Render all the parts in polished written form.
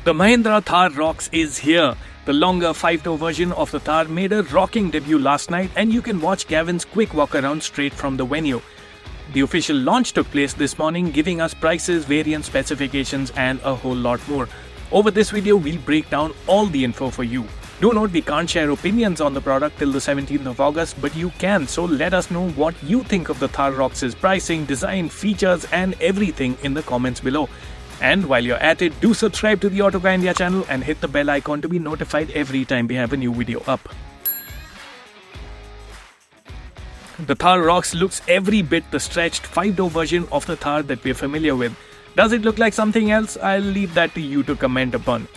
The Mahindra Thar ROXX is here. The longer 5-door version of the Thar made a rocking debut last night, and you can watch Gavin's quick walk around straight from the venue. The official launch took place this morning, giving us prices, variant specifications and a whole lot more. Over this video, we'll break down all the info for you. Do note we can't share opinions on the product till the 17th of August, but you can, so let us know what you think of the Thar ROXX's pricing, design, features and everything in the comments below. And while you're at it, do subscribe to the Autocar India channel and hit the bell icon to be notified every time we have a new video up. The Thar ROXX looks every bit the stretched 5-door version of the Thar that we're familiar with. Does it look like something else? I'll leave that to you to comment upon.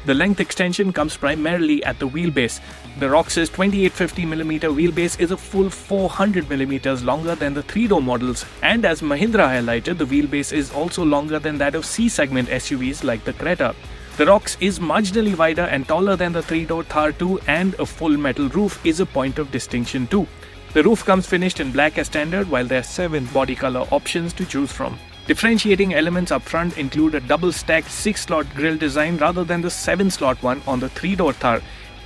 The length extension comes primarily at the wheelbase. The ROXX's 2850mm wheelbase is a full 400mm longer than the 3-door models, and as Mahindra highlighted, the wheelbase is also longer than that of C-segment SUVs like the Creta. The ROXX is marginally wider and taller than the 3-door Thar 2, and a full metal roof is a point of distinction too. The roof comes finished in black as standard, while there are 7 body color options to choose from. Differentiating elements up front include a double-stacked 6-slot grille design rather than the 7-slot one on the 3-door Thar,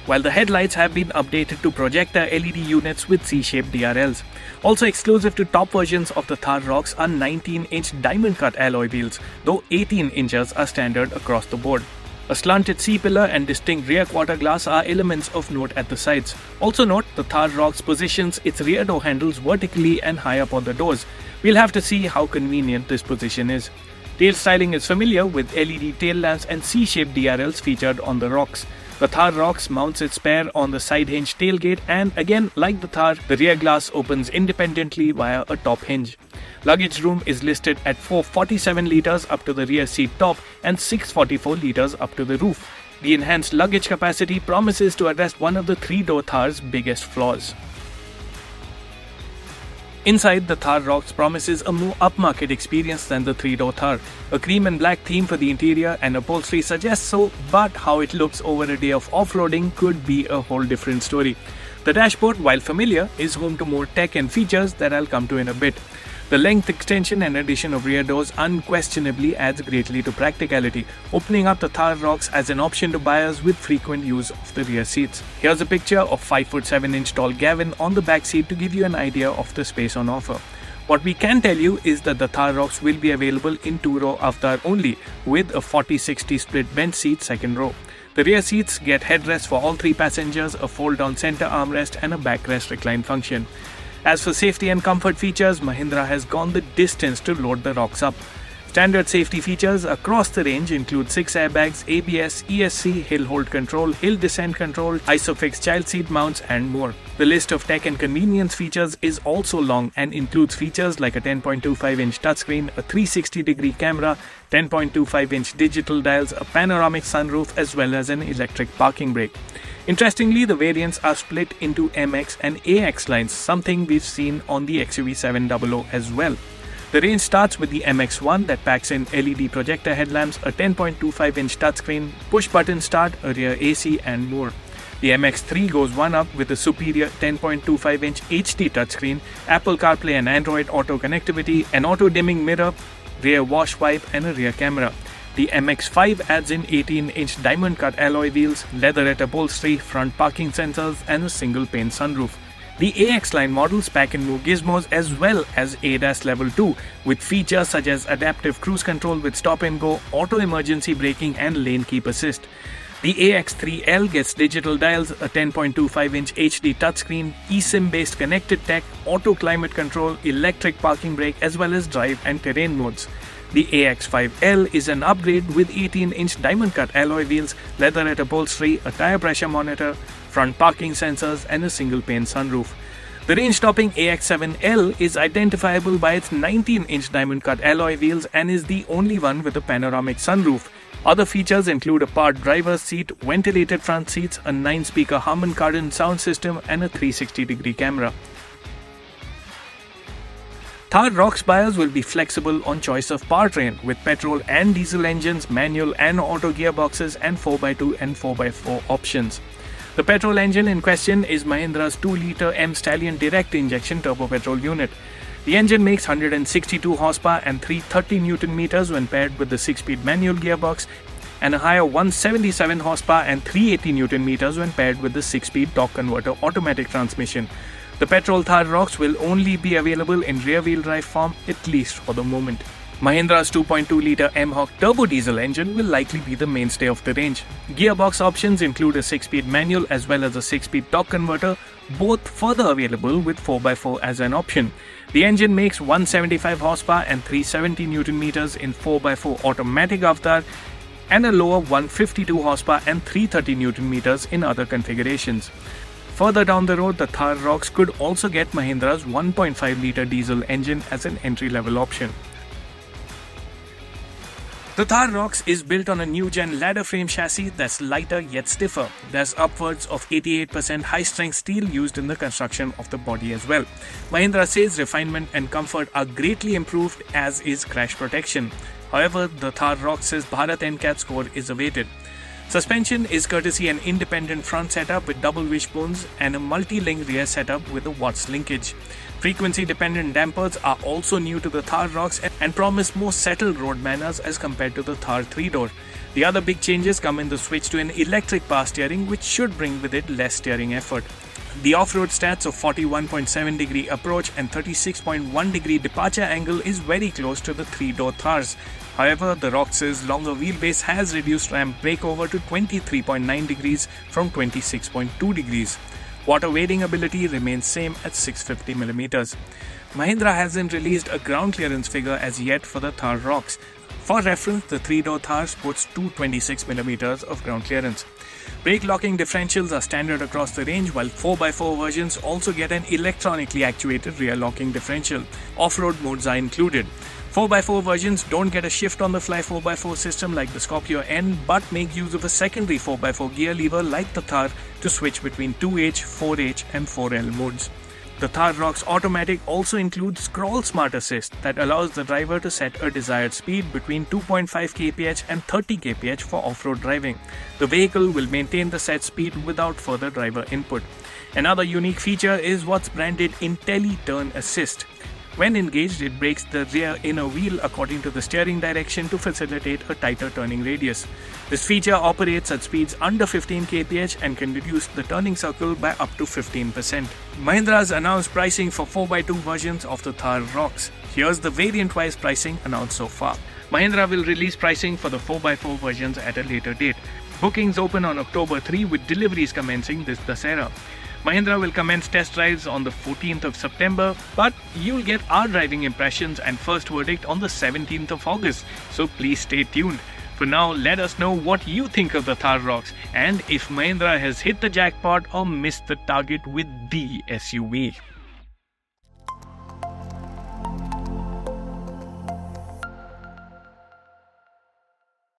while the headlights have been updated to projector LED units with C-shaped DRLs. Also exclusive to top versions of the Thar ROXX are 19-inch diamond-cut alloy wheels, though 18 inches are standard across the board. A slanted C-pillar and distinct rear quarter glass are elements of note at the sides. Also note, the Thar ROXX positions its rear door handles vertically and high up on the doors. We'll have to see how convenient this position is. Tail styling is familiar with LED tail lamps and C-shaped DRLs featured on the ROXX. The Thar ROXX mounts its spare on the side hinge tailgate, and again, like the Thar, the rear glass opens independently via a top hinge. Luggage room is listed at 447 litres up to the rear seat top and 644 litres up to the roof. The enhanced luggage capacity promises to address one of the 3-door Thar's biggest flaws. Inside, the Thar ROXX promises a more upmarket experience than the 3-door Thar. A cream and black theme for the interior and upholstery suggests so, but how it looks over a day of off-roading could be a whole different story. The dashboard, while familiar, is home to more tech and features that I'll come to in a bit. The length extension and addition of rear doors unquestionably adds greatly to practicality, opening up the Thar ROXX as an option to buyers with frequent use of the rear seats. Here's a picture of 5'7" tall Gavin on the back seat to give you an idea of the space on offer. What we can tell you is that the Thar ROXX will be available in 2-row Avtar only, with a 40-60 split bench seat second row. The rear seats get headrests for all 3 passengers, a fold-down center armrest and a backrest recline function. As for safety and comfort features, Mahindra has gone the distance to load the ROXX up. Standard safety features across the range include 6 airbags, ABS, ESC, hill hold control, hill descent control, ISOFIX child seat mounts and more. The list of tech and convenience features is also long and includes features like a 10.25-inch touchscreen, a 360-degree camera, 10.25-inch digital dials, a panoramic sunroof as well as an electric parking brake. Interestingly, the variants are split into MX and AX lines, something we've seen on the XUV700 as well. The range starts with the MX-1 that packs in LED projector headlamps, a 10.25-inch touchscreen, push-button start, a rear AC and more. The MX-3 goes one up with a superior 10.25-inch HD touchscreen, Apple CarPlay and Android Auto connectivity, an auto-dimming mirror, rear wash wipe and a rear camera. The MX-5 adds in 18-inch diamond-cut alloy wheels, leatherette upholstery, front parking sensors and a single-pane sunroof. The AX line models pack in more gizmos as well as ADAS Level 2, with features such as adaptive cruise control with stop and go, auto emergency braking and lane keep assist. The AX3L gets digital dials, a 10.25-inch HD touchscreen, eSIM-based connected tech, auto climate control, electric parking brake as well as drive and terrain modes. The AX5L is an upgrade with 18-inch diamond-cut alloy wheels, leatherette upholstery, a tire pressure monitor, front parking sensors and a single-pane sunroof. The range-topping AX7L is identifiable by its 19-inch diamond-cut alloy wheels and is the only one with a panoramic sunroof. Other features include a powered driver's seat, ventilated front seats, a 9-speaker Harman Kardon sound system and a 360-degree camera. Thar ROXX buyers will be flexible on choice of powertrain with petrol and diesel engines, manual and auto gearboxes and 4x2 and 4x4 options. The petrol engine in question is Mahindra's 2-litre M Stallion direct injection turbo petrol unit. The engine makes 162 horsepower and 330 Nm when paired with the 6-speed manual gearbox and a higher 177 horsepower and 380 Newton meters when paired with the 6-speed torque converter automatic transmission. The petrol Thar ROXX will only be available in rear-wheel drive form, at least for the moment. Mahindra's 2.2-litre M-Hawk turbo diesel engine will likely be the mainstay of the range. Gearbox options include a 6-speed manual as well as a 6-speed torque converter, both further available with 4x4 as an option. The engine makes 175 horsepower and 370 Newton meters in 4x4 automatic avatar and a lower 152 horsepower and 330 Newton meters in other configurations. Further down the road, the Thar ROXX could also get Mahindra's 1.5-litre diesel engine as an entry-level option. The Thar ROXX is built on a new-gen ladder frame chassis that's lighter yet stiffer. There's upwards of 88% high-strength steel used in the construction of the body as well. Mahindra says refinement and comfort are greatly improved, as is crash protection. However, the Thar ROXX's Bharat NCAT score is awaited. Suspension is courtesy an independent front setup with double wishbones and a multi-link rear setup with a Watts linkage. Frequency-dependent dampers are also new to the Thar ROXX and promise more settled road manners as compared to the Thar 3-door. The other big changes come in the switch to an electric power steering, which should bring with it less steering effort. The off-road stats of 41.7 degree approach and 36.1 degree departure angle is very close to the 3-door Thars. However, the ROXX's longer wheelbase has reduced ramp breakover to 23.9 degrees from 26.2 degrees. Water wading ability remains same at 650mm. Mahindra hasn't released a ground clearance figure as yet for the Thar ROXX. For reference, the 3-door Thar sports 226mm of ground clearance. Brake locking differentials are standard across the range, while 4x4 versions also get an electronically actuated rear locking differential. Off-road modes are included. 4x4 versions don't get a shift-on-the-fly 4x4 system like the Scorpio N, but make use of a secondary 4x4 gear lever like the Thar to switch between 2H, 4H and 4L modes. The Thar ROXX Automatic also includes Scroll Smart Assist that allows the driver to set a desired speed between 2.5 kph and 30 kph for off-road driving. The vehicle will maintain the set speed without further driver input. Another unique feature is what's branded IntelliTurn Assist. When engaged, it brakes the rear inner wheel according to the steering direction to facilitate a tighter turning radius. This feature operates at speeds under 15 kph and can reduce the turning circle by up to 15%. Mahindra has announced pricing for 4x2 versions of the Thar ROXX. Here's the variant-wise pricing announced so far. Mahindra will release pricing for the 4x4 versions at a later date. Bookings open on October 3 with deliveries commencing this Dussehra. Mahindra will commence test drives on the 14th of September, but you'll get our driving impressions and first verdict on the 17th of August, so please stay tuned. For now, let us know what you think of the Thar ROXX and if Mahindra has hit the jackpot or missed the target with the SUV.